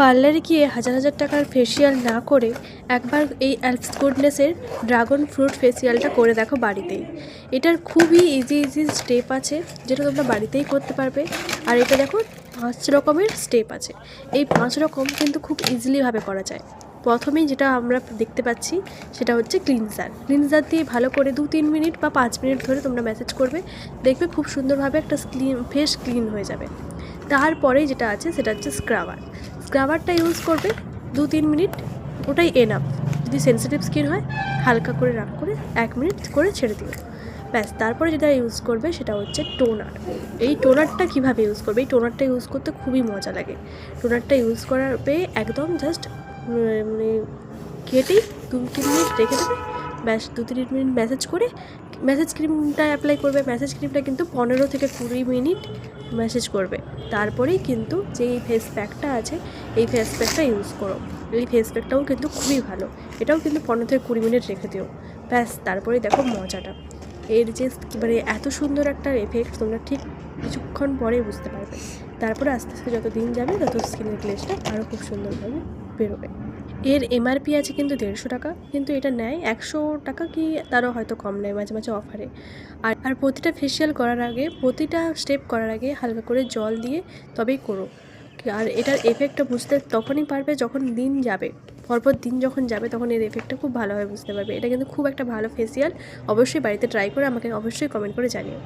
পার্লারে গিয়ে হাজার হাজার টাকার ফেসিয়াল না করে একবার এই অ্যালপস গুডনেসের ড্রাগন ফ্রুট ফেসিয়ালটা করে দেখো বাড়িতেই। এটার খুবই ইজি ইজি স্টেপ আছে যেটা তোমরা বাড়িতেই করতে পারবে। আর এটা দেখো 5 রকমের স্টেপ আছে। এই 5 রকম কিন্তু খুব ইজিলিভাবে করা যায়। প্রথমেই যেটা আমরা দেখতে পাচ্ছি সেটা হচ্ছে ক্লিনজার দিয়ে ভালো করে 2-3 মিনিট বা 5 মিনিট ধরে তোমরা ম্যাসেজ করবে, দেখবে খুব সুন্দরভাবে একটা ফেস ক্লিন হয়ে যাবে। তারপরে যেটা আছে সেটা হচ্ছে স্ক্রাবারটা ইউজ করবে 2-3 মিনিট, ওটাই এনাফ। যদি সেন্সিটিভ স্কিন হয় হালকা করে রাগ করে 1 মিনিট করে ছেড়ে দিও, ব্যাস। তারপরে যেটা ইউজ করবে সেটা হচ্ছে টোনার। এই টোনারটা কীভাবে ইউজ করবে, এই টোনারটা ইউজ করতে খুবই মজা লাগে। টোনারটা ইউজ করার একদম জাস্ট মানে কেটেই 2-3 মিনিট রেখে দেবে, ব্যাস। 2-3 মিনিট ম্যাসেজ ক্রিমটা অ্যাপ্লাই করবে। ম্যাসেজ ক্রিমটা কিন্তু 15 থেকে 20 মিনিট ম্যাসেজ করবে। তারপরেই কিন্তু যে এই ফেস প্যাকটা আছে এই ফেস প্যাকটা ইউজ করো। এই ফেস প্যাকটাও কিন্তু খুবই ভালো, এটাও কিন্তু 15 থেকে 20 মিনিট রেখে দিও, ব্যাস। তারপরে দেখো মজাটা, এর যে মানে এত সুন্দর একটা এফেক্ট তোমরা ঠিক কিছুক্ষণ পরেই বুঝতে পারবে। তারপরে আস্তে আস্তে যত দিন যাবে তত স্কিনের গ্লেজটা আরও খুব সুন্দরভাবে বেরোবে। এর এমআরপি আছে কিন্তু 150 টাকা, কিন্তু এটা নেয় 100 টাকা কি তারও হয়তো কম নেয় মাঝে মাঝে অফারে। আর প্রতিটা ফেসিয়াল করার আগে, প্রতিটা স্টেপ করার আগে হালকা করে জল দিয়ে তবেই করো। আর এটার এফেক্টটা বুঝতে তখনই পারবে যখন দিন যাবে, পরপর দিন যখন যাবে তখন এর এফেক্টটা খুব ভালোভাবে বুঝতে পারবে। এটা কিন্তু খুব একটা ভালো ফেসিয়াল, অবশ্যই বাড়িতে ট্রাই করে আমাকে অবশ্যই কমেন্ট করে জানিও।